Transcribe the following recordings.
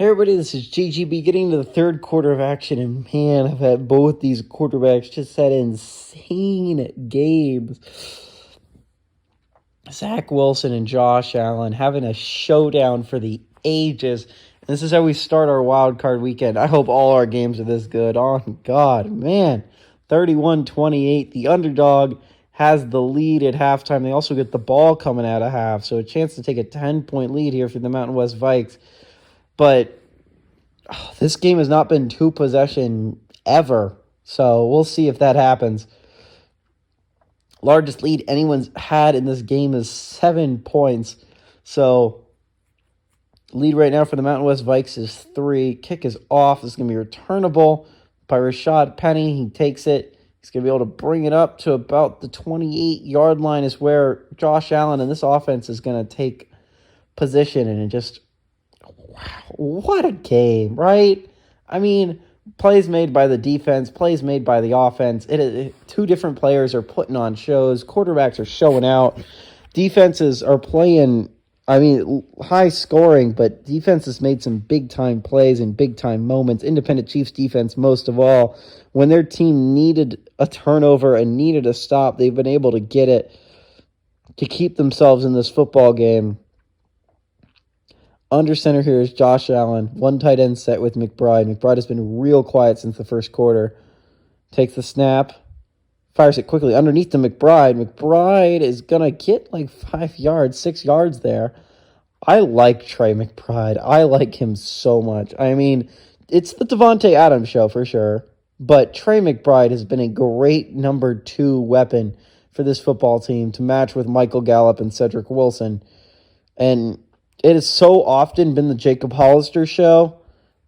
Hey everybody, this is GGB getting into the third quarter of action, and man, I've had both these quarterbacks just had insane games. Zach Wilson and Josh Allen having a showdown for the ages. And this is how we start our wild card weekend. I hope all our games are this good. Oh God, man. 31-28. The underdog has the lead at halftime. They also get the ball coming out of half, so a chance to take a 10-point lead here for the Mountain West Vikes. But this game has not been two possession ever, so we'll see if that happens. Largest lead anyone's had in this game is 7 points. So lead right now for the Mountain West Vikes is 3. Kick is off. This is going to be returnable by Rashad Penny. He takes it. He's going to be able to bring it up to about the 28-yard line is where Josh Allen and this offense is going to take position, and it just... wow, what a game, right? I mean, plays made by the defense, plays made by the offense. Two different players are putting on shows. Quarterbacks are showing out. Defenses are playing, high scoring, but defenses made some big-time plays and big-time moments. Independent Chiefs defense, most of all. When their team needed a turnover and needed a stop, they've been able to get it to keep themselves in this football game. Under center here is Josh Allen. One tight end set with McBride. McBride has been real quiet since the first quarter. Takes the snap. Fires it quickly underneath to McBride. McBride is going to get like 5 yards, 6 yards there. I like Trey McBride. I like him so much. I mean, it's the Devontae Adams show for sure. But Trey McBride has been a great number 2 weapon for this football team to match with Michael Gallup and Cedric Wilson. And it has so often been the Jacob Hollister show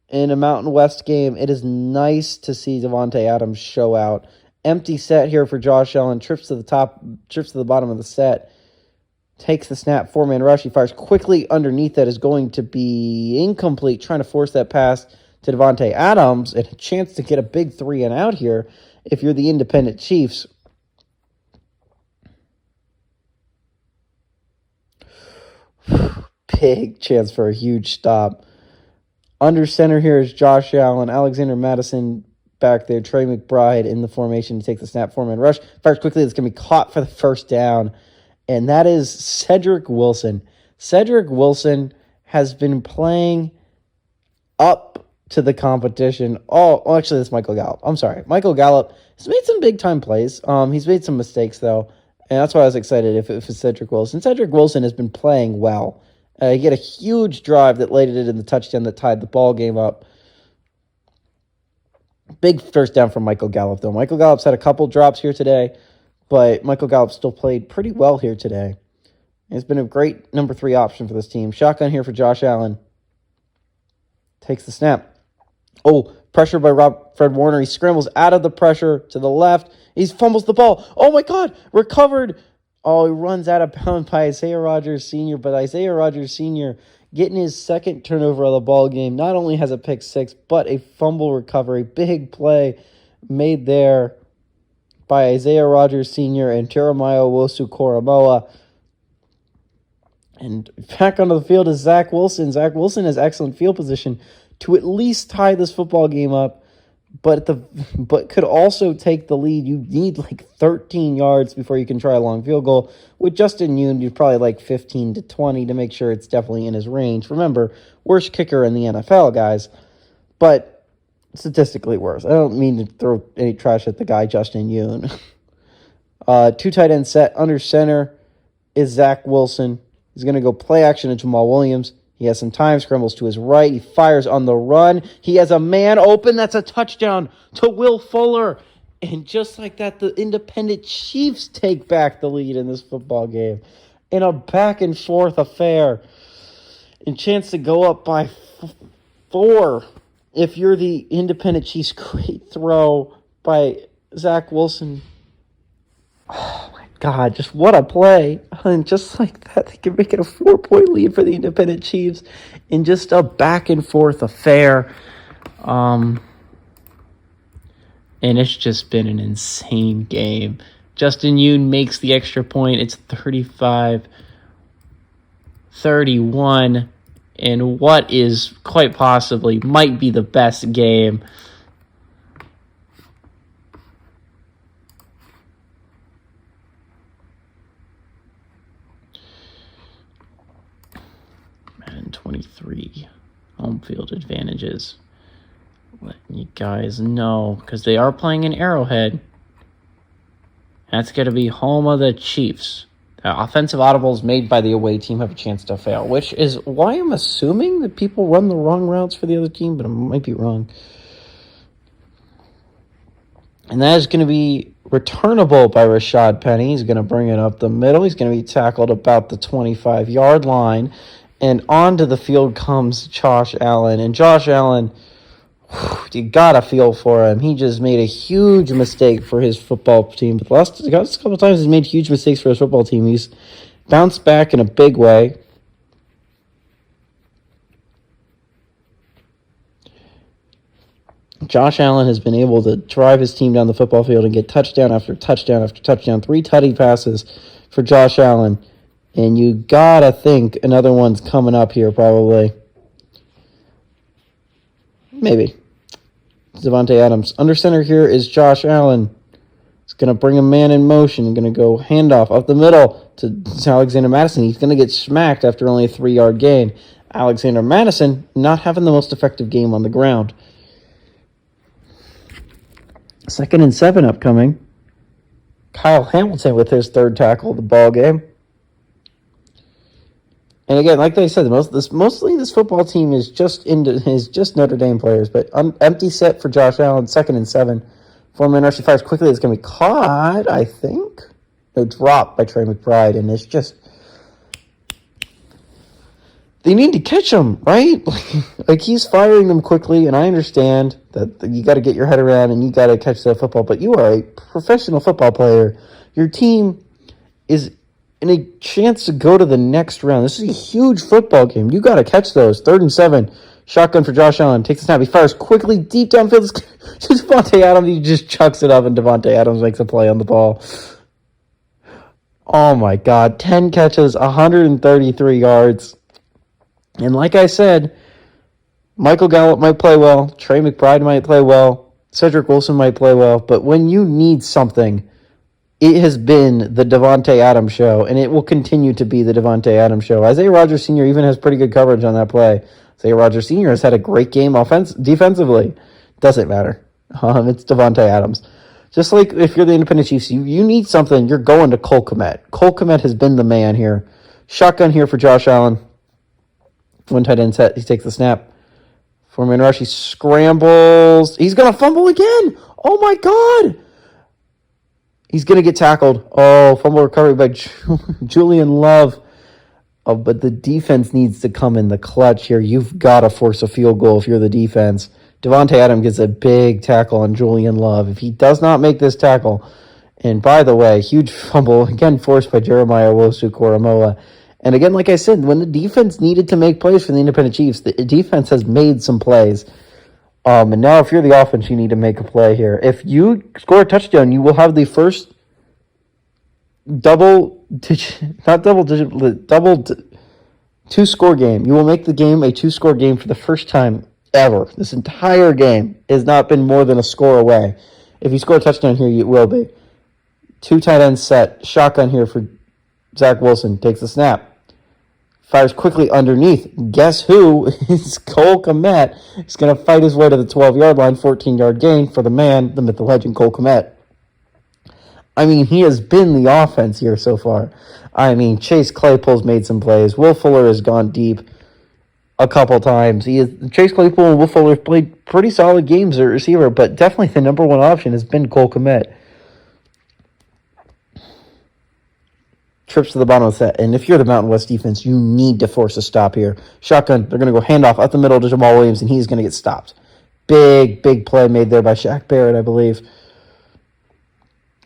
in a Mountain West game. It is nice to see Devontae Adams show out. Empty set here for Josh Allen. Trips to the bottom of the set. Takes the snap, 4-man rush. He fires quickly underneath that is going to be incomplete. Trying to force that pass to Devontae Adams. And a chance to get a big 3 and out here if you're the Independent Chiefs. Big chance for a huge stop. Under center here is Josh Allen. Alexander Madison back there. Trey McBride in the formation to take the snap. 4-man rush. Fires quickly. It's going to be caught for the first down. And that is Cedric Wilson. Cedric Wilson has been playing up to the competition. Oh, actually, that's Michael Gallup. I'm sorry. Michael Gallup has made some big-time plays. He's made some mistakes, though. And that's why I was excited if it's Cedric Wilson. Cedric Wilson has been playing well. He had a huge drive that laid it in the touchdown that tied the ball game up. Big first down from Michael Gallup, though. Michael Gallup's had a couple drops here today, but Michael Gallup still played pretty well here today. He's been a great number 3 option for this team. Shotgun here for Josh Allen. Takes the snap. Oh, pressure by Fred Warner. He scrambles out of the pressure to the left. He fumbles the ball. Oh, my God. Recovered. Oh, he runs out of bounds by Isaiah Rodgers Sr., but Isaiah Rodgers Sr. getting his second turnover of the ball game. Not only has a pick 6, but a fumble recovery. Big play made there by Isaiah Rodgers Sr. and Jeremiah Owusu-Koramoah. And back onto the field is Zach Wilson. Zach Wilson has excellent field position to at least tie this football game up, but could also take the lead. You need like 13 yards before you can try a long field goal. With Justin Yoon, you'd probably like 15 to 20 to make sure it's definitely in his range. Remember, worst kicker in the NFL, guys, but statistically worse. I don't mean to throw any trash at the guy, Justin Yoon. 2 tight end set. Under center is Zach Wilson. He's going to go play action to Jamal Williams. He has some time, scrambles to his right. He fires on the run. He has a man open. That's a touchdown to Will Fuller. And just like that, the Independent Chiefs take back the lead in this football game in a back-and-forth affair. And chance to go up by 4 if you're the Independent Chiefs. Great throw by Zach Wilson. Oh, my God, just what a play. And just like that, they can make it a 4-point lead for the Independent Chiefs in just a back-and-forth affair. And it's just been an insane game. Justin Yoon makes the extra point. It's 35-31. in what is quite possibly might be the best game. Man, 23 home field advantages. Let you guys know, because they are playing in Arrowhead. That's going to be home of the Chiefs. Offensive audibles made by the away team have a chance to fail, which is why I'm assuming that people run the wrong routes for the other team, but I might be wrong. And that is going to be returnable by Rashad Penny. He's going to bring it up the middle. He's going to be tackled about the 25-yard line. And onto the field comes Josh Allen. And Josh Allen, you got to feel for him. He just made a huge mistake for his football team. But the last couple of times he's made huge mistakes for his football team. He's bounced back in a big way. Josh Allen has been able to drive his team down the football field and get touchdown after touchdown after touchdown. 3 tutty passes for Josh Allen. And you got to think another one's coming up here probably. Maybe. Davante Adams. Under center here is Josh Allen. He's going to bring a man in motion. Going to go handoff up the middle to Alexander Madison. He's going to get smacked after only a 3-yard gain. Alexander Madison not having the most effective game on the ground. 2nd and 7 upcoming. Kyle Hamilton with his 3rd tackle of the ball game. And again, like they said, mostly this football team is just Notre Dame players. But empty set for Josh Allen, 2nd and 7. Foreman rushes fires quickly. It's going to be caught, I think. No, dropped by Trey McBride. And it's just... They need to catch him, right? Like he's firing them quickly, and I understand that you got to get your head around and you got to catch that football. But you are a professional football player. Your team is in a chance to go to the next round. This is a huge football game. You got to catch those. 3rd and 7. Shotgun for Josh Allen. Takes the snap. He fires quickly deep downfield. Just Davante Adams. He just chucks it up, and Davante Adams makes a play on the ball. Oh, my God. 10 catches, 133 yards. And like I said, Michael Gallup might play well. Trey McBride might play well. Cedric Wilson might play well. But when you need something, it has been the Davante Adams show, and it will continue to be the Davante Adams show. Isaiah Rodgers Sr. even has pretty good coverage on that play. Isaiah Rodgers Sr. has had a great game defensively. Doesn't matter. It's Davante Adams. Just like if you're the Independent Chiefs, you need something, you're going to Cole Kmet. Cole Kmet has been the man here. Shotgun here for Josh Allen. 1 tight end set. He takes the snap. Foreman rush. He scrambles. He's going to fumble again. Oh, my God. He's going to get tackled. Oh, fumble recovery by Julian Love. Oh, but the defense needs to come in the clutch here. You've got to force a field goal if you're the defense. Davante Adams gets a big tackle on Julian Love. If he does not make this tackle, and by the way, huge fumble, again forced by Jeremiah Owusu-Koramoah. And again, like I said, when the defense needed to make plays for the Independent Chiefs, the defense has made some plays. And now if you're the offense, you need to make a play here. If you score a touchdown, you will have the first two-score game. You will make the game a 2-score game for the first time ever. This entire game has not been more than a score away. If you score a touchdown here, it will be. 2 tight ends set. Shotgun here for Zach Wilson. Takes the snap. Fires quickly underneath. Guess who? It's Cole Kmet. He's going to fight his way to the 12-yard line. 14-yard gain for the man, the myth, the legend, Cole Kmet. I mean, he has been the offense here so far. I mean, Chase Claypool's made some plays. Will Fuller has gone deep a couple times. Chase Claypool and Will Fuller have played pretty solid games at receiver, but definitely the number one option has been Cole Kmet. Trips to the bottom of the set. And if you're the Mountain West defense, you need to force a stop here. Shotgun, they're going to go handoff up the middle to Jamal Williams, and he's going to get stopped. Big play made there by Shaq Barrett, I believe.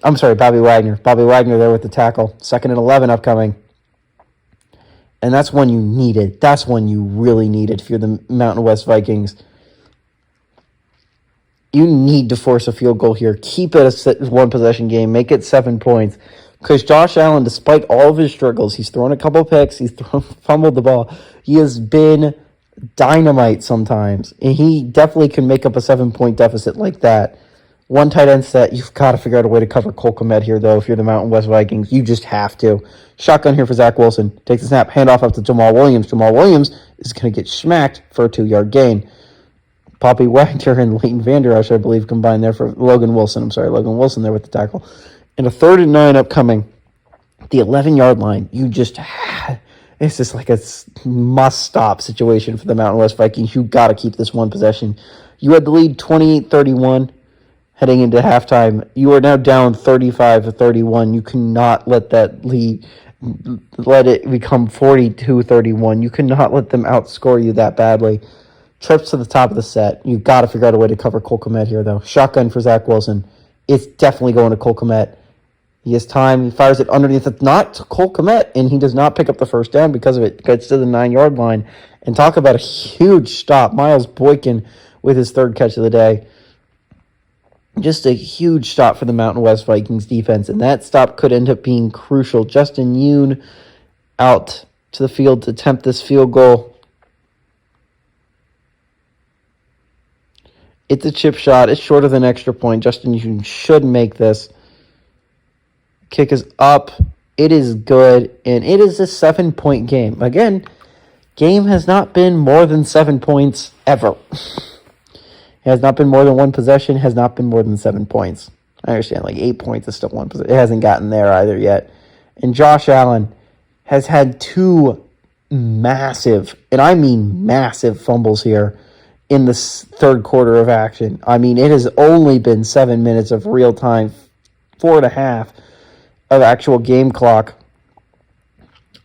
I'm sorry, Bobby Wagner. Bobby Wagner there with the tackle. 2nd and 11 upcoming. And that's one you needed. That's one you really needed if you're the Mountain West Vikings. You need to force a field goal here. Keep it a one-possession game. Make it 7 points. Because Josh Allen, despite all of his struggles, he's thrown a couple picks, fumbled the ball. He has been dynamite sometimes, and he definitely can make up a 7-point deficit like that. One tight end set, you've got to figure out a way to cover Cole Kmet here, though. If you're the Mountain West Vikings, you just have to. Shotgun here for Zach Wilson. Takes the snap, handoff up to Jamal Williams. Jamal Williams is going to get smacked for a 2-yard gain. Poppy Wagner and Leighton Vander Esch, I believe, combined there for Logan Wilson. I'm sorry, Logan Wilson there with the tackle. And a 3rd and 9 upcoming. The 11-yard line, it's just like a must-stop situation for the Mountain West Vikings. You got to keep this one possession. You had the lead 28-31 heading into halftime. You are now down 35-31. You cannot let that lead, let it become 42-31. You cannot let them outscore you that badly. Trips to the top of the set. You've got to figure out a way to cover Cole Kmet here, though. Shotgun for Zach Wilson. It's definitely going to Cole Kmet. He has time. He fires it underneath. It's not Cole Kmet, and he does not pick up the first down because of it. Gets to the 9-yard line. And talk about a huge stop. Miles Boykin with his 3rd catch of the day. Just a huge stop for the Mountain West Vikings defense, and that stop could end up being crucial. Justin Yoon out to the field to attempt this field goal. It's a chip shot. It's shorter than extra point. Justin Yoon should make this. Kick is up. It is good, and it is a 7-point game. Again, game has not been more than 7 points ever. It has not been more than one possession. Has not been more than 7 points. I understand, like 8 points is still one possession. It hasn't gotten there either yet. And Josh Allen has had 2 massive, and I mean massive, fumbles here in the 3rd quarter of action. I mean, it has only been 7 minutes of real time, 4.5 of actual game clock.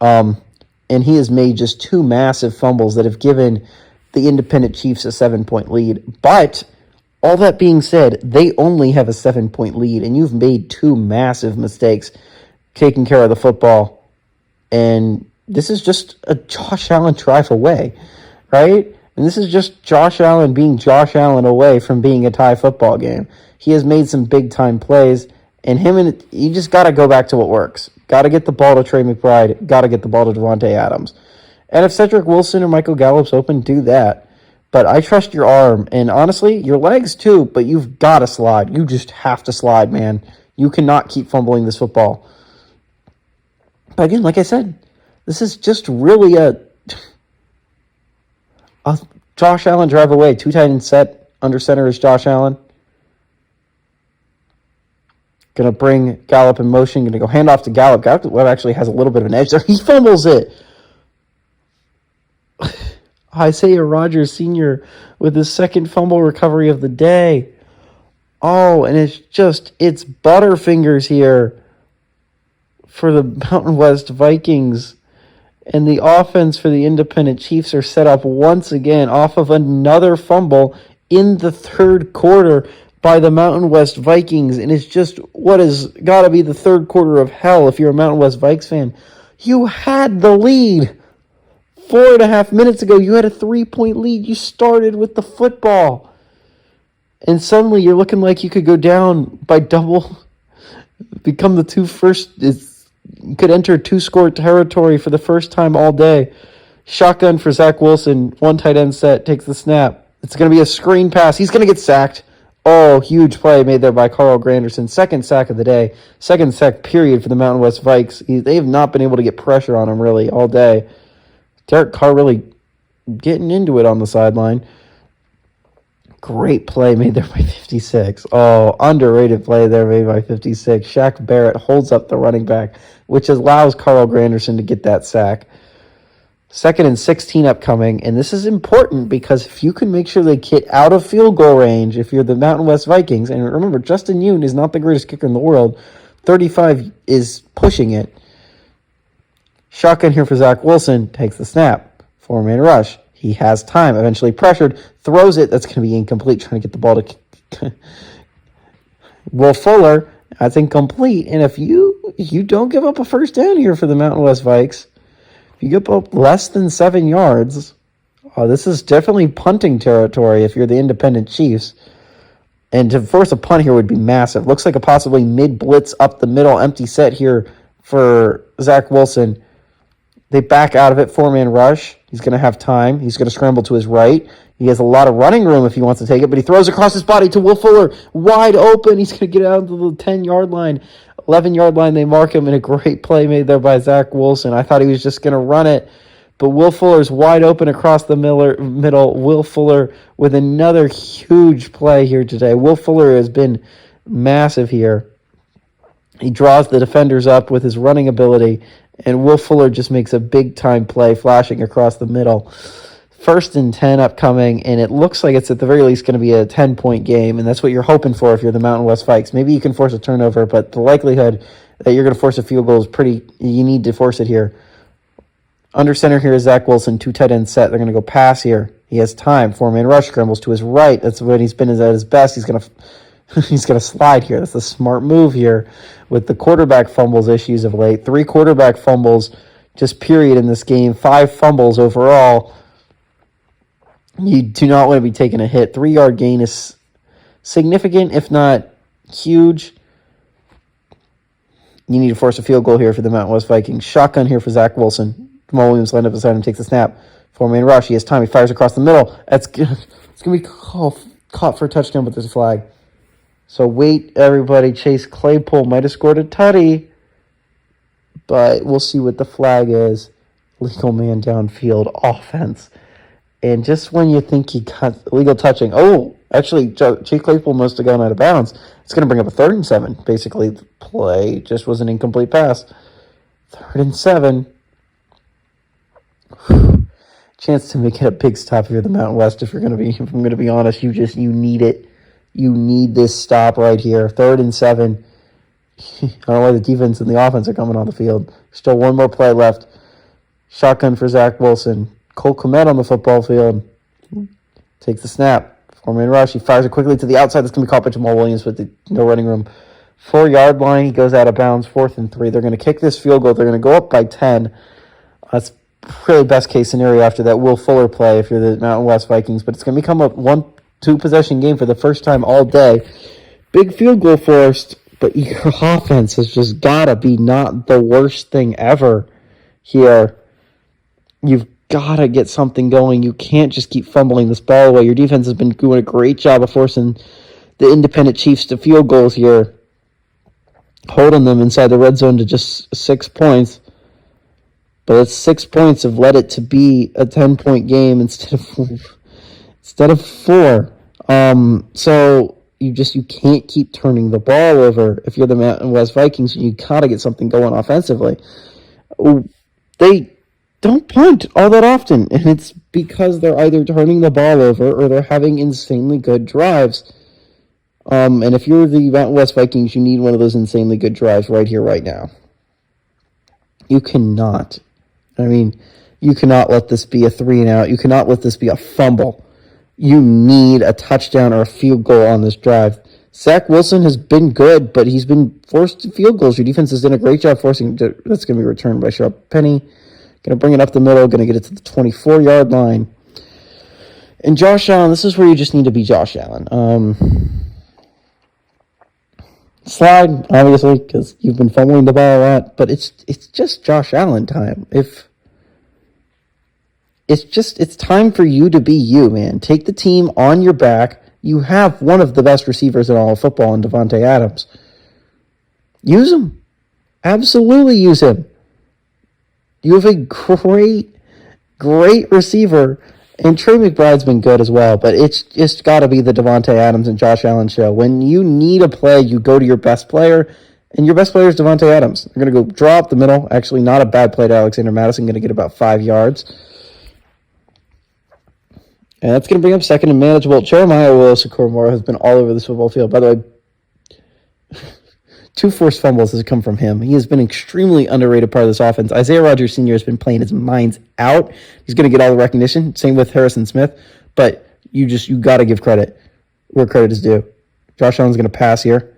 And he has made just 2 massive fumbles that have given the Independent Chiefs a 7-point lead. But all that being said, they only have a 7-point lead, and you've made 2 massive mistakes taking care of the football. And this is just a Josh Allen drive away, right? And this is just Josh Allen being Josh Allen away from being a tie football game. He has made some big-time plays, and you just got to go back to what works. Got to get the ball to Trey McBride. Got to get the ball to Devontae Adams. And if Cedric Wilson or Michael Gallup's open, do that. But I trust your arm, and honestly, your legs too, but you've got to slide. You just have to slide, man. You cannot keep fumbling this football. But again, like I said, this is just really a Josh Allen drive away. 2 tight end set. Under center is Josh Allen. Going to bring Gallup in motion. Going to go hand off to Gallup. Gallup actually has a little bit of an edge there. He fumbles it. Isaiah Rodgers Sr. with his 2nd fumble recovery of the day. Oh, and it's Butterfingers here for the Mountain West Vikings. And the offense for the Independent Chiefs are set up once again off of another fumble in the 3rd quarter by the Mountain West Vikings. And it's just what has got to be the 3rd quarter of hell if you're a Mountain West Vikes fan. You had the lead. 4.5 minutes ago, you had a 3-point lead. You started with the football. And suddenly you're looking like you could go down by double. Become the 2 first. You could enter 2-score territory for the first time all day. Shotgun for Zach Wilson. 1 tight end set. Takes the snap. It's going to be a screen pass. He's going to get sacked. Oh, huge play made there by Carl Granderson. 2nd sack of the day. 2nd sack period for the Mountain West Vikes. They have not been able to get pressure on him really all day. Derek Carr really getting into it on the sideline. Great play made there by 56. Oh, underrated play there made by 56. Shaq Barrett holds up the running back, which allows Carl Granderson to get that sack. 2nd and 16 upcoming, and this is important because if you can make sure they get out of field goal range, if you're the Mountain West Vikings, and remember, Justin Yoon is not the greatest kicker in the world. 35 is pushing it. Shotgun here for Zach Wilson. Takes the snap. 4-man rush. He has time. Eventually pressured. Throws it. That's going to be incomplete. Trying to get the ball to Will Fuller. That's incomplete. And if you don't give up a first down here for the Mountain West Vikes, if you give up less than 7 yards, this is definitely punting territory if you're the Independent Chiefs. And to force a punt here would be massive. Looks like a possibly mid-blitz up the middle, empty set here for Zach Wilson. They back out of it, four-man rush. He's going to have time. He's going to scramble to his right. He has a lot of running room if he wants to take it, but he throws across his body to Will Fuller, wide open. He's going to get out to the 10-yard line, 11-yard line. They mark him, and a great play made there by Zach Wilson. I thought he was just going to run it, but Will Fuller's wide open across the middle. Will Fuller with another huge play here today. Will Fuller has been massive here. He draws the defenders up with his running ability, and Will Fuller just makes a big-time play flashing across the middle. 1st and 10 upcoming, and it looks like it's at the very least going to be a 10-point game, and that's what you're hoping for if you're the Mountain West Vikes. Maybe you can force a turnover, but the likelihood that you're going to force a field goal is you need to force it here. Under center here is Zach Wilson, 2 tight end set. They're going to go pass here. He has time. Four-man rush, scrambles to his right. That's when he's been at his best. He's going to slide here. That's a smart move here with the quarterback fumbles issues of late. 3 quarterback fumbles just period in this game. 5 fumbles overall. You do not want to be taking a hit. 3-yard gain is significant, if not huge. You need to force a field goal here for the Mountain West Vikings. Shotgun here for Zach Wilson. Jamal Williams lined up beside him, takes the snap. Four-man rush. He has time. He fires across the middle. It's going to be caught for a touchdown, but there's a flag. So wait, everybody. Chase Claypool might have scored a tutty, but we'll see what the flag is. Legal man downfield offense. And just when you think he got illegal touching, actually, Chase Claypool must have gone out of bounds. It's going to bring up a 3rd and 7. Basically, the play just was an incomplete pass. 3rd and 7. Chance to make it a big stop here at the Mountain West. If I'm going to be honest, you need it. You need this stop right here. 3rd and 7. I don't know why the defense and the offense are coming on the field. Still one more play left. Shotgun for Zach Wilson. Cole Kmet on the football field. Takes the snap. Four-man rush. He fires it quickly to the outside. That's going to be caught by Jamal Williams with no running room. 4-yard line. He goes out of bounds. 4th and 3. They're going to kick this field goal. They're going to go up by 10. That's really best case scenario after that Will Fuller play if you're the Mountain West Vikings. But it's going to become a 1-2 possession game for the first time all day. Big field goal forced, but your offense has just got to be not the worst thing ever here. You've got to get something going. You can't just keep fumbling this ball away. Your defense has been doing a great job of forcing the independent Chiefs to field goals here, holding them inside the red zone to just 6 points. But it's 6 points have led it to be a 10-point game instead of 4. So you can't keep turning the ball over if you're the Mountain West Vikings. You gotta get something going offensively. They don't punt all that often, and it's because they're either turning the ball over or they're having insanely good drives. And if you're the Mountain West Vikings, you need one of those insanely good drives right here, right now. You cannot let this be a 3-and-out. You cannot let this be a fumble. You need a touchdown or a field goal on this drive. Zach Wilson has been good, but he's been forced to field goals. Your defense has done a great job forcing. That's going to be returned by Sharp Penny. Going to bring it up the middle. Going to get it to the 24-yard line. And Josh Allen, this is where you just need to be Josh Allen. Slide, obviously, because you've been fumbling the ball a lot, but it's just Josh Allen time. It's time for you to be you, man. Take the team on your back. You have one of the best receivers in all of football in Davante Adams. Use him. Absolutely use him. You have a great receiver. And Trey McBride's been good as well, but it's just got to be the Davante Adams and Josh Allen show. When you need a play, you go to your best player, and your best player is Davante Adams. They're going to go draw up the middle. Actually, not a bad play to Alexander Madison. Going to get about 5 yards. And that's going to bring up 2nd and manageable. Jeremiah Willis-Okoromoro has been all over this football field. By the way, 2 forced fumbles has come from him. He has been an extremely underrated part of this offense. Isaiah Rodgers Sr. has been playing his minds out. He's going to get all the recognition. Same with Harrison Smith. But you got to give credit where credit is due. Josh Allen's going to pass here.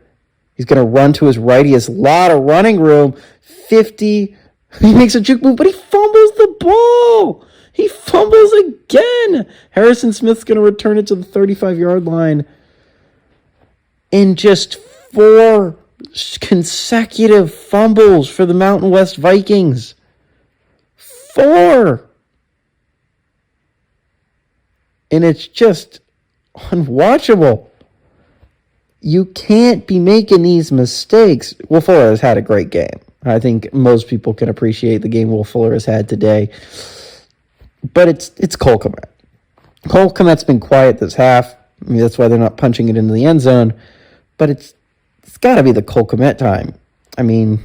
He's going to run to his right. He has a lot of running room. 50. He makes a juke move, but he fumbles the ball. He fumbles again. Harrison Smith's going to return it to the 35-yard line. in just 4 consecutive fumbles for the Mountain West Vikings. 4! And it's just unwatchable. You can't be making these mistakes. Will Fuller has had a great game. I think most people can appreciate the game Will Fuller has had today. But it's Cole Kmet. Cole Kmet's been quiet this half. I mean, that's why they're not punching it into the end zone. But it's got to be the Cole Kmet time. I mean,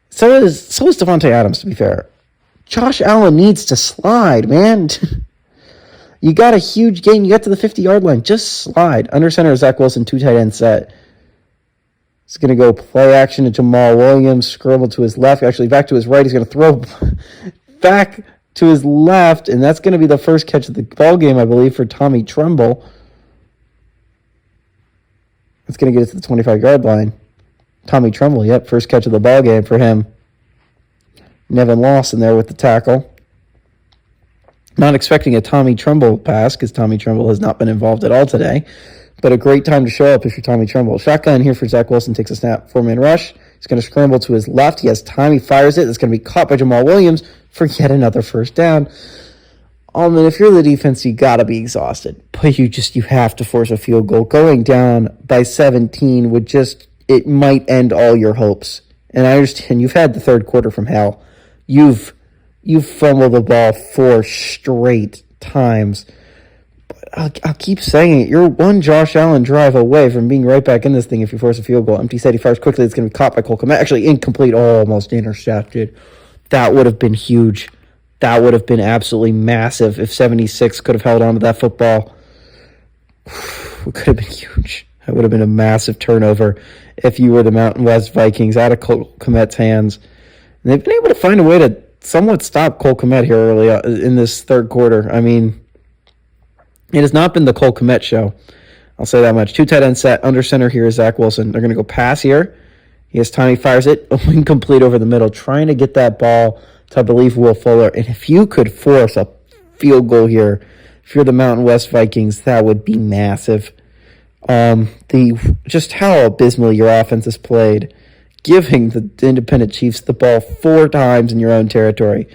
so is Devontae Adams, to be fair. Josh Allen needs to slide, man. You got a huge gain. You got to the 50-yard line. Just slide. Under center, Zach Wilson, 2 tight end set. It's going to go play action to Jamal Williams. Scramble to his left. Actually, back to his right. He's going to throw back to his left. And that's going to be the first catch of the ball game, I believe, for Tommy Tremble. It's going to get it to the 25-yard line. Tommy Tremble, yep, first catch of the ball game for him. Nevin Lawson there with the tackle. Not expecting a Tommy Tremble pass because Tommy Tremble has not been involved at all today. But a great time to show up if you're Tommy Tremble. Shotgun here for Zach Wilson. Takes a snap. 4-man rush. He's going to scramble to his left. He has time. He fires it. It's going to be caught by Jamal Williams for yet another first down. And if you're the defense, you got to be exhausted. But you have to force a field goal. Going down by 17 would it might end all your hopes. And I understand you've had the third quarter from hell. You've fumbled the ball 4 straight times. But I'll keep saying it. You're one Josh Allen drive away from being right back in this thing if you force a field goal. Empty set, he fires quickly. It's going to be caught by Cole Kmet. Actually, incomplete. Almost intercepted. That would have been huge. That would have been absolutely massive if 76 could have held on to that football. It could have been huge. That would have been a massive turnover if you were the Mountain West Vikings out of Cole Kmet's hands. And they've been able to find a way to somewhat stop Cole Kmet here early in this third quarter. I mean, it has not been the Cole Kmet show. I'll say that much. 2 tight end set. Under center here is Zach Wilson. They're going to go pass here. He has time. He fires it. Incomplete over the middle. Trying to get that ball to, I believe, Will Fuller. And if you could force a field goal here, if you're the Mountain West Vikings, that would be massive. Just how abysmal your offense has played, giving the Independent Chiefs the ball 4 times in your own territory.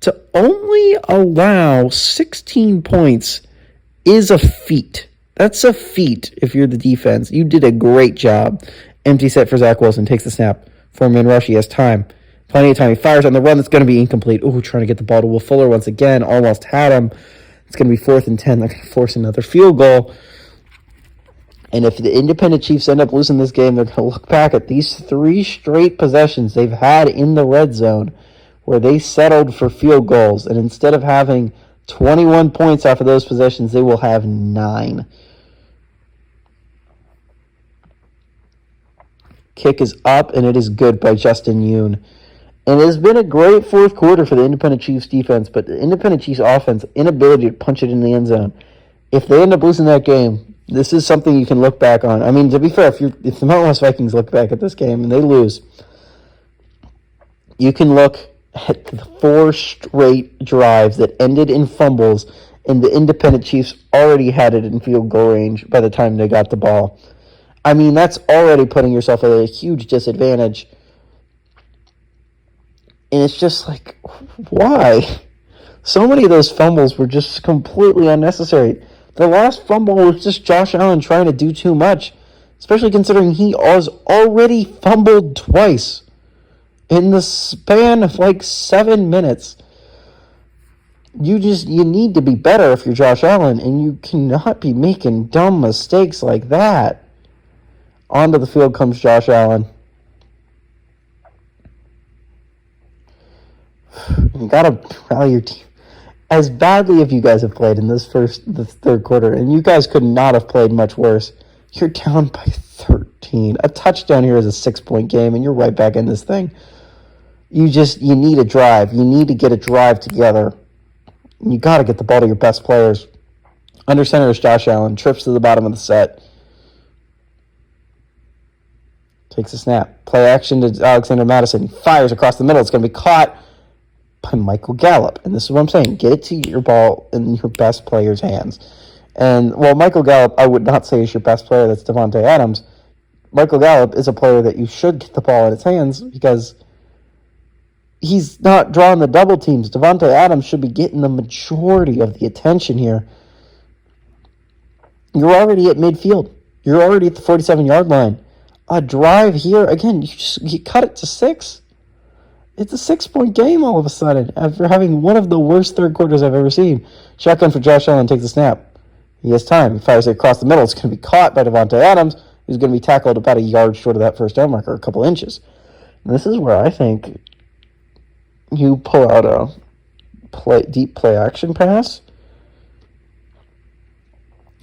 To only allow 16 points is a feat. That's a feat if you're the defense. You did a great job. Empty set for Zach Wilson. Takes the snap. 4-man rush. He has time. Plenty of time. He fires on the run. That's going to be incomplete. Ooh, trying to get the ball to Will Fuller once again. Almost had him. It's going to be 4th and 10. They're going to force another field goal. And if the Independent Chiefs end up losing this game, they're going to look back at these 3 straight possessions they've had in the red zone where they settled for field goals. And instead of having 21 points off of those possessions, they will have 9. Kick is up, and it is good by Justin Yoon. And it has been a great fourth quarter for the Independent Chiefs defense, but the Independent Chiefs offense, inability to punch it in the end zone. If they end up losing that game, this is something you can look back on. I mean, to be fair, if the Mountain West Vikings look back at this game and they lose, you can look at the 4 straight drives that ended in fumbles, and the Independent Chiefs already had it in field goal range by the time they got the ball. I mean, that's already putting yourself at a huge disadvantage. And it's just like, why? So many of those fumbles were just completely unnecessary. The last fumble was just Josh Allen trying to do too much, especially considering he was already fumbled twice in the span of like 7 minutes. You need to be better if you're Josh Allen, and you cannot be making dumb mistakes like that. Onto the field comes Josh Allen. You gotta rally your team. As badly as you guys have played in the third quarter, and you guys could not have played much worse, you're down by 13. A touchdown here is a 6-point game, and you're right back in this thing. You need a drive. You need to get a drive together. You got to get the ball to your best players. Under center is Josh Allen. Trips to the bottom of the set. Takes a snap. Play action to Alexander Madison. He fires across the middle. It's going to be caught by Michael Gallup. And this is what I'm saying. Get it to your ball in your best player's hands. And, well, Michael Gallup, I would not say is your best player. That's Devontae Adams. Michael Gallup is a player that you should get the ball in his hands because he's not drawing the double teams. Devontae Adams should be getting the majority of the attention here. You're already at midfield. You're already at the 47-yard line. A drive here, again, you cut it to 6. It's a 6-point game all of a sudden after having one of the worst third quarters I've ever seen. Shotgun for Josh Allen, takes the snap. He has time. He fires it across the middle. It's going to be caught by Devontae Adams, who's going to be tackled about a yard short of that first down marker, a couple inches. And this is where I think you pull out a deep play action pass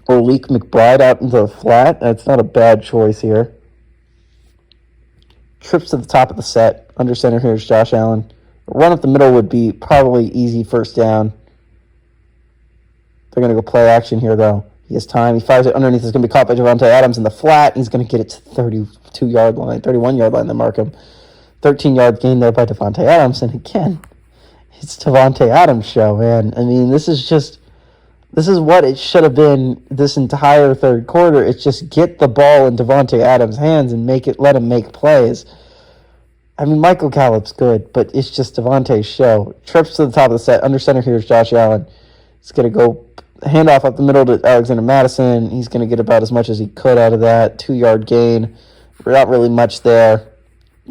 or leak McBride out into the flat. That's not a bad choice here. Trips to the top of the set. Under center here is Josh Allen. Run up the middle would be probably easy first down. They're going to go play action here, though. He has time. He fires it underneath. It's going to be caught by Devontae Adams in the flat. He's going to get it to the 32-yard line, 31-yard line. They mark him. 13-yard gain there by Devontae Adams. And again, it's Devontae Adams' show, man. I mean, this is what it should have been this entire third quarter. It's just get the ball in Devontae Adams' hands and let him make plays. I mean, Michael Gallup's good, but it's just Devontae's show. Trips to the top of the set. Under center here is Josh Allen. He's going to go handoff up the middle to Alexander Mattison. He's going to get about as much as he could out of that. 2-yard gain. Not really much there.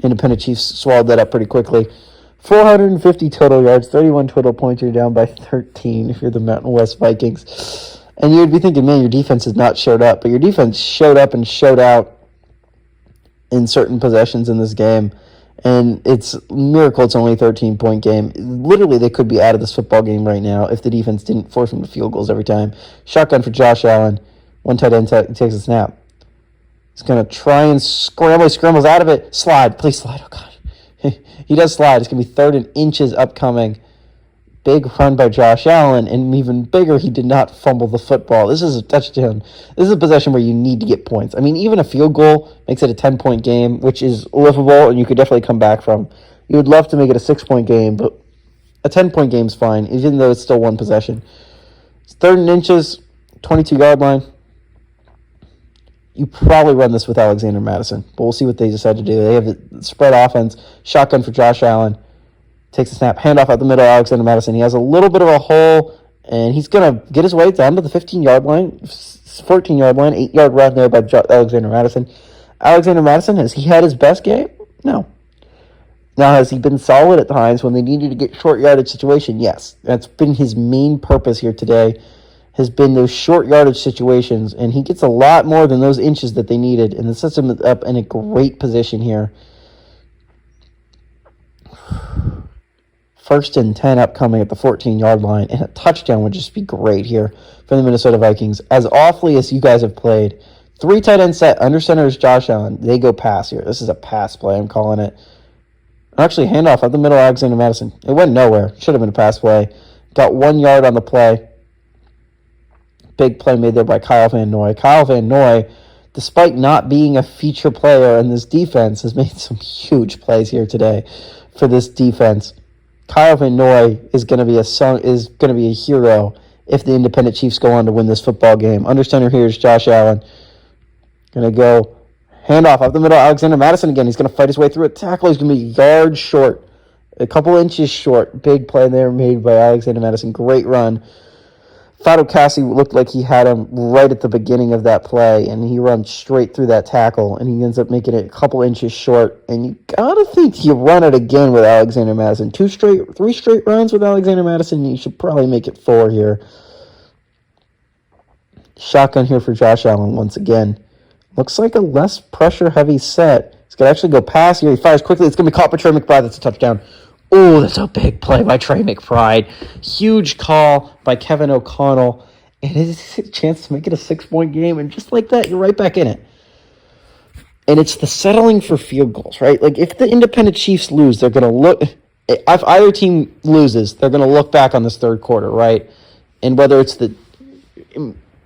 Independent Chiefs swallowed that up pretty quickly. 450 total yards, 31 total points. You're down by 13 if you're the Mountain West Vikings. And you would be thinking, man, your defense has not showed up. But your defense showed up and showed out in certain possessions in this game. And it's a miracle it's only a 13-point game. Literally, they could be out of this football game right now if the defense didn't force them to field goals every time. Shotgun for Josh Allen. One tight end takes a snap. He's going to try and scramble. He scrambles out of it. Slide. Please slide. Oh, God. He does slide. It's going to be 3rd and inches upcoming. Big run by Josh Allen, and even bigger, he did not fumble the football. This is a touchdown. This is a possession where you need to get points. I mean, even a field goal makes it a 10-point game, which is livable, and you could definitely come back from. You would love to make it a 6-point game, but a 10-point game is fine, even though it's still one possession. It's 3rd and inches, 22-yard line. You probably run this with Alexander Mattison, but we'll see what they decide to do. They have a spread offense. Shotgun for Josh Allen. Takes a snap, handoff out the middle, Alexander Mattison. He has a little bit of a hole, and he's going to get his way down to the 15-yard line, 14-yard line, 8-yard run there by Alexander Mattison. Alexander Mattison, has he had his best game? No. Now, has he been solid at times when they needed to get short yardage situation? Yes. That's been his main purpose here today, has been those short yardage situations, and he gets a lot more than those inches that they needed, and it sets him up in a great position here. 1st and 10 upcoming at the 14-yard line, and a touchdown would just be great here for the Minnesota Vikings. As awfully as you guys have played, 3 tight end set, under center is Josh Allen. They go pass here. This is a pass play, I'm calling it. Actually, handoff at the middle, Alexander Mattison. It went nowhere. Should have been a pass play. Got 1 yard on the play. Big play made there by Kyle Van Noy. Kyle Van Noy, despite not being a feature player in this defense, has made some huge plays here today for this defense. Kyle Van Noy is going to be a hero if the Independent Chiefs go on to win this football game. Under center here is Josh Allen. Going to go handoff up the middle. Alexander Mattison again. He's going to fight his way through a tackle. He's going to be a yard short, a couple inches short. Big play there made by Alexander Mattison. Great run. Fado Cassie looked like he had him right at the beginning of that play, and he runs straight through that tackle, and he ends up making it a couple inches short. And you gotta think you run it again with Alexander Mattison. 3 straight runs with Alexander Mattison. You should probably make it 4 here. Shotgun here for Josh Allen once again. Looks like a less pressure-heavy set. He's gonna actually go pass here. He fires quickly. It's gonna be caught by Trey McBride. That's a touchdown. Oh, that's a big play by Trey McBride. Huge call by Kevin O'Connell. And it's a chance to make it a 6-point game. And just like that, you're right back in it. And it's the settling for field goals, right? Like, if the Independent Chiefs lose, they're going to look... If either team loses, they're going to look back on this third quarter, right? And whether it's the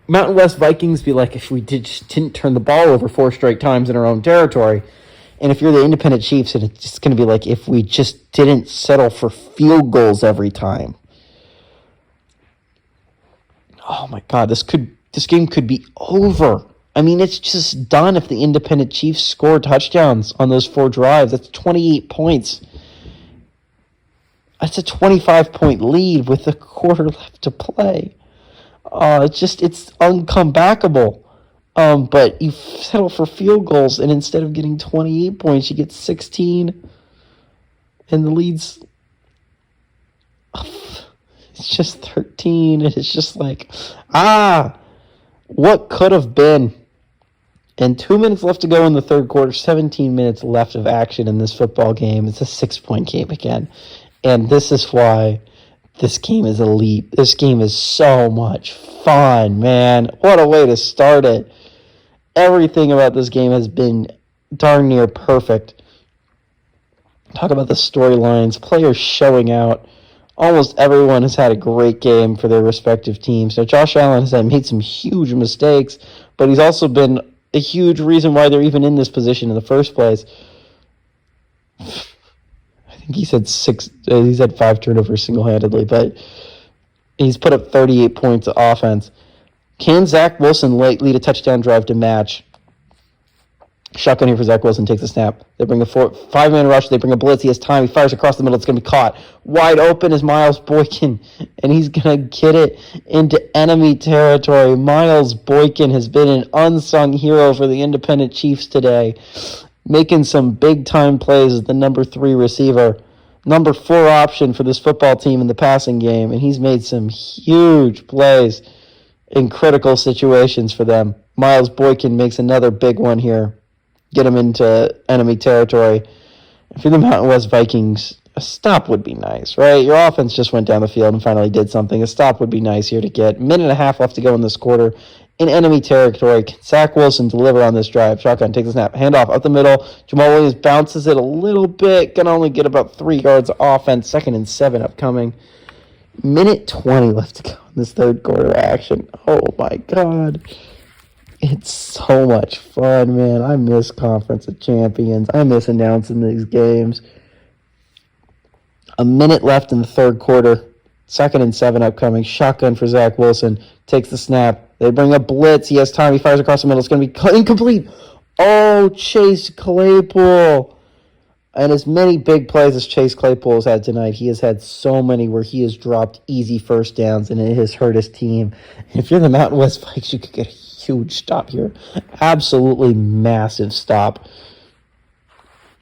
Mountain West Vikings be like, if we just didn't turn the ball over 4 straight times in our own territory... And if you're the Independent Chiefs, and it's just going to be like if we just didn't settle for field goals every time. Oh, my God. This could this game could be over. I mean, it's just done if the Independent Chiefs score touchdowns on those 4 drives. That's 28 points. That's a 25-point lead with a quarter left to play. It's uncomebackable. But you settle for field goals, and instead of getting 28 points, you get 16. And the lead's... It's just 13. And it's just like, what could have been? And 2 minutes left to go in the third quarter, 17 minutes left of action in this football game. It's a 6-point game again. And this is why this game is elite. This game is so much fun, man. What a way to start it. Everything about this game has been darn near perfect. Talk about the storylines, players showing out. Almost everyone has had a great game for their respective teams. Now, Josh Allen has made some huge mistakes, but he's also been a huge reason why they're even in this position in the first place. I think he's had 5 turnovers single-handedly, but he's put up 38 points of offense. Can Zach Wilson lead a touchdown drive to match? Shotgun here for Zach Wilson, takes a snap. They bring a 5-man rush. They bring a blitz. He has time. He fires across the middle. It's going to be caught. Wide open is Miles Boykin, and he's going to get it into enemy territory. Miles Boykin has been an unsung hero for the Independent Chiefs today, making some big-time plays as the number 3 receiver, number 4 option for this football team in the passing game, and he's made some huge plays in critical situations for them. Miles Boykin makes another big one here. Get him into enemy territory. If you're the Mountain West Vikings, a stop would be nice, right? Your offense just went down the field and finally did something. A stop would be nice here to get. Minute and a half left to go in this quarter. In enemy territory, can Zach Wilson deliver on this drive? Shotgun, takes a snap, handoff up the middle. Jamal Williams bounces it a little bit. Can only get about 3 yards of offense. 2nd and 7 upcoming. Minute 20 left to go in this third quarter action. Oh my God. It's so much fun, man. I miss Conference of Champions. I miss announcing these games. A minute left in the third quarter. 2nd and 7 upcoming. Shotgun for Zach Wilson. Takes the snap. They bring a blitz. He has time. He fires across the middle. It's going to be incomplete. Oh, Chase Claypool. And as many big plays as Chase Claypool has had tonight, he has had so many where he has dropped easy first downs, and it has hurt his team. If you're the Mountain West Vikes, you could get a huge stop here. Absolutely massive stop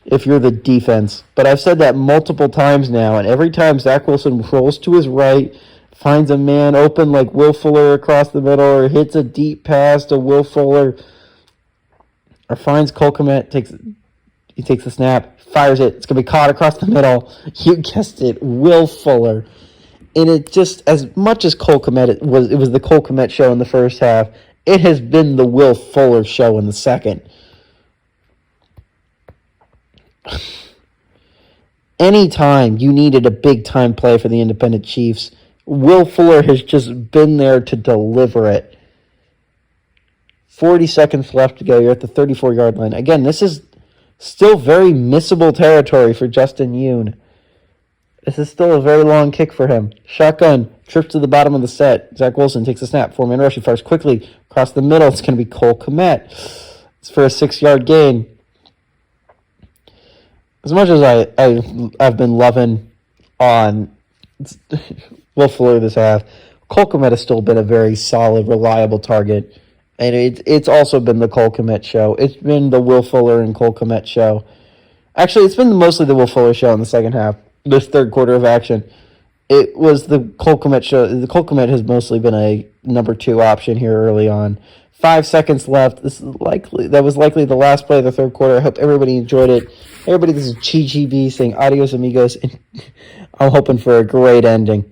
if you're the defense. But I've said that multiple times now, and every time Zach Wilson rolls to his right, finds a man open like Will Fuller across the middle, or hits a deep pass to Will Fuller, or finds Cole Kmet, he takes the snap, fires it, it's going to be caught across the middle. You guessed it, Will Fuller. And it just, as much as Cole Kmet, it was the Cole Kmet show in the first half, it has been the Will Fuller show in the second. Anytime you needed a big-time play for the Independent Chiefs, Will Fuller has just been there to deliver it. 40 seconds left to go. You're at the 34-yard line. Again, this is still very missable territory for Justin Yoon. This is still a very long kick for him. Shotgun, trips to the bottom of the set. Zach Wilson takes a snap. 4-man rush. He fires quickly across the middle. It's going to be Cole Kmet. It's for a 6-yard gain. As much as I've been loving on Will Fuller this half, Cole Kmet has still been a very solid, reliable target. And it's also been the Cole Kmet show. It's been the Will Fuller and Cole Kmet show. Actually, it's been mostly the Will Fuller show in the second half, this third quarter of action. It was the Cole Kmet show. The Cole Kmet has mostly been a number 2 option here early on. 5 seconds left. That was likely the last play of the third quarter. I hope everybody enjoyed it. Everybody, this is Chi Chi B saying adios amigos, and I'm hoping for a great ending.